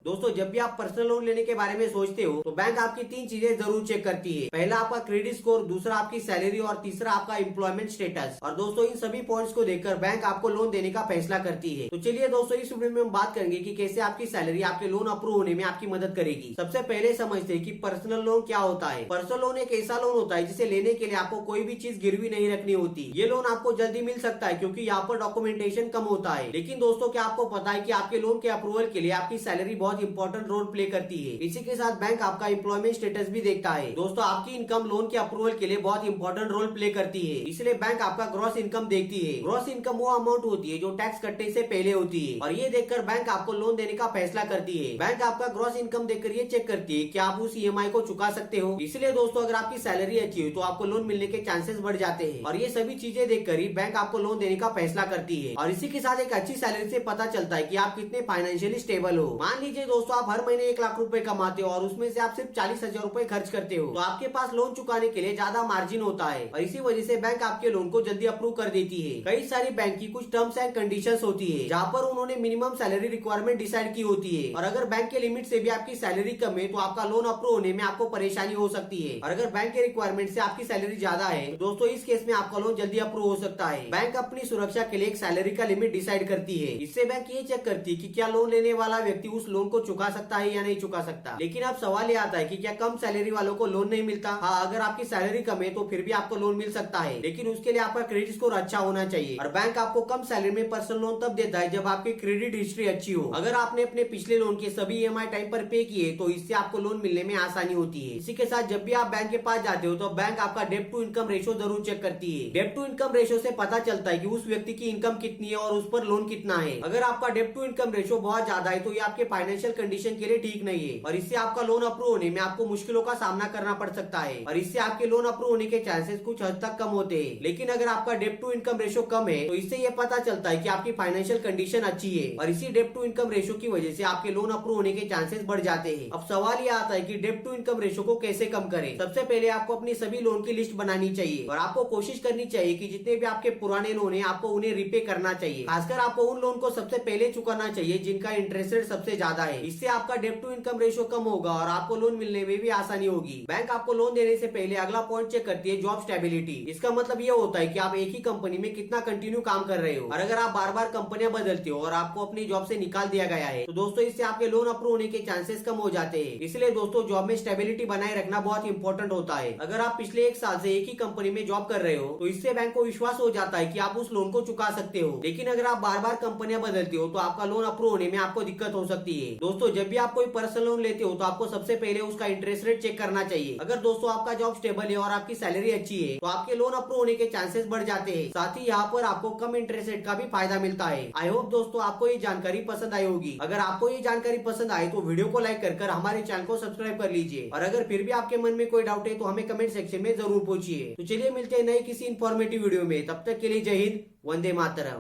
दोस्तों जब भी आप पर्सनल लोन लेने के बारे में सोचते हो तो बैंक आपकी तीन चीजें जरूर चेक करती है। पहला आपका क्रेडिट स्कोर, दूसरा आपकी सैलरी और तीसरा आपका एम्प्लॉयमेंट स्टेटस। और दोस्तों इन सभी पॉइंट्स को देखकर बैंक आपको लोन देने का फैसला करती है। तो चलिए दोस्तों इस वीडियो में हम बात करेंगे कि कैसे आपकी सैलरी आपके लोन अप्रूव होने में आपकी मदद करेगी। सबसे पहले समझते हैं कि पर्सनल लोन क्या होता है। पर्सनल लोन एक ऐसा लोन होता है जिसे लेने के लिए आपको कोई भी चीज गिरवी नहीं रखनी होती। ये लोन आपको जल्दी मिल सकता है क्योंकि यहाँ पर डॉक्यूमेंटेशन कम होता है। लेकिन दोस्तों क्या आपको पता है कि आपके लोन के अप्रूवल के लिए आपकी सैलरी बहुत इंपॉर्टेंट रोल प्ले करती है। इसी के साथ बैंक आपका एम्प्लॉयमेंट स्टेटस भी देखता है। दोस्तों आपकी इनकम लोन के अप्रूवल के लिए बहुत इंपॉर्टेंट रोल प्ले करती है, इसलिए बैंक आपका ग्रॉस इनकम देखती है। ग्रॉस इनकम वो अमाउंट होती है जो टैक्स कटने से पहले होती है और ये देखकर बैंक आपको लोन देने का फैसला करती है। बैंक आपका ग्रॉस इनकम देखकर ये चेक करती है कि आप उस ईएमआई को चुका सकते हो। इसलिए दोस्तों अगर आपकी सैलरी अच्छी हो तो आपको लोन मिलने के चांसेस बढ़ जाते हैं और ये सभी चीजें देखकर ही बैंक आपको लोन देने का फैसला करती है। और इसी के साथ एक अच्छी सैलरी से पता चलता है कि आप कितने फाइनेंशियली स्टेबल हो। मान लीजिए दोस्तों आप हर महीने 1 लाख रुपए कमाते हो और उसमें से आप सिर्फ 40,000 रुपए खर्च करते हो तो आपके पास लोन चुकाने के लिए ज्यादा मार्जिन होता है और इसी वजह से बैंक आपके लोन को जल्दी अप्रूव कर देती है। कई सारी बैंक की कुछ टर्म्स एंड कंडीशंस होती है जहाँ पर उन्होंने मिनिमम सैलरी रिक्वायरमेंट डिसाइड की होती है और अगर बैंक के लिमिट से भी आपकी सैलरी कम है तो आपका लोन अप्रूव होने में आपको परेशानी हो सकती है। और अगर बैंक के रिक्वायरमेंट से आपकी सैलरी ज्यादा है तो दोस्तों इस केस में आपका लोन जल्दी अप्रूव हो सकता है। बैंक अपनी सुरक्षा के लिए एक सैलरी का लिमिट डिसाइड करती है। इससे बैंक ये चेक करती है कि क्या लोन लेने वाला व्यक्ति उस लोन को चुका सकता है या नहीं चुका सकता। लेकिन अब सवाल ये आता है कि क्या कम सैलरी वालों को लोन नहीं मिलता? हाँ, अगर आपकी सैलरी कम है तो फिर भी आपको लोन मिल सकता है, लेकिन उसके लिए आपका क्रेडिट स्कोर अच्छा होना चाहिए। और बैंक आपको कम सैलरी में पर्सनल लोन तब देता है जब आपकी क्रेडिट हिस्ट्री अच्छी हो। अगर आपने अपने पिछले लोन के सभी ईएमआई टाइम पर पे किए तो इससे आपको लोन मिलने में आसानी होती है। इसी के साथ जब भी आप बैंक के पास जाते हो तो बैंक आपका डेब्ट टू इनकम रेशियो जरूर चेक करती है। डेब्ट टू इनकम रेशियो से पता चलता है कि उस व्यक्ति की इनकम कितनी है और उस पर लोन कितना है। अगर आपका डेब्ट टू इनकम रेशियो बहुत ज्यादा है तो ये आपके फाइनेंशियल कंडीशन के लिए ठीक नहीं है और इससे आपका लोन अप्रूव होने में आपको मुश्किलों का सामना करना पड़ सकता है और इससे आपके लोन अप्रूव होने के चांसेस कुछ हद तक कम होते हैं। लेकिन अगर आपका डेब्ट टू इनकम रेशियो कम है तो इससे ये पता चलता है कि आपकी फाइनेंशियल कंडीशन अच्छी है और इसी डेब्ट टू इनकम रेशियो की वजह से आपके लोन अप्रूव होने के चांसेस बढ़ जाते हैं। अब सवाल ये आता है कि डेब्ट टू इनकम रेशियो को कैसे कम करें। सबसे पहले आपको अपनी सभी लोन की लिस्ट बनानी चाहिए और आपको कोशिश करनी चाहिए कि जितने भी आपके पुराने लोन है आपको उन्हें रिपे करना चाहिए। खासकर आपको उन लोन को सबसे पहले चुकाना चाहिए जिनका इंटरेस्ट रेट सबसे ज्यादा है। इससे आपका डेब्ट टू इनकम रेशियो कम होगा और आपको लोन मिलने में भी आसानी होगी। बैंक आपको लोन देने से पहले अगला पॉइंट चेक करती है जॉब स्टेबिलिटी। इसका मतलब ये होता है कि आप एक ही कंपनी में कितना कंटिन्यू काम कर रहे हो और अगर आप बार बार कंपनियां बदलते हो और आपको अपनी जॉब से निकाल दिया गया है तो दोस्तों इससे आपके लोन अप्रूव होने के चांसेस कम हो जाते हैं। इसलिए दोस्तों जॉब में स्टेबिलिटी बनाए रखना बहुत इंपॉर्टेंट होता है। अगर आप पिछले 1 साल से एक ही कंपनी में जॉब कर रहे हो तो इससे बैंक को विश्वास हो जाता है कि आप उस लोन को चुका सकते हो। लेकिन अगर आप बार बार कंपनियां बदलते हो तो आपका लोन अप्रूव होने में आपको दिक्कत हो सकती है। दोस्तों जब भी आप कोई पर्सनल लोन लेते हो तो आपको सबसे पहले उसका इंटरेस्ट रेट चेक करना चाहिए। अगर दोस्तों आपका जॉब स्टेबल है और आपकी सैलरी अच्छी है तो आपके लोन अप्रूव होने के चांसेस बढ़ जाते हैं। साथ ही यहाँ पर आपको कम इंटरेस्ट रेट का भी फायदा मिलता है। आई होप दोस्तों आपको ये जानकारी पसंद आई होगी। अगर आपको ये जानकारी पसंद आए तो वीडियो को लाइक कर हमारे चैनल को सब्सक्राइब कर लीजिए और अगर फिर भी आपके मन में कोई डाउट है तो हमें कमेंट सेक्शन में जरूर पूछिए। तो चलिए मिलते हैं नए किसी इंफॉर्मेटिव वीडियो में, तब तक के लिए जय हिंद, वंदे मातरम।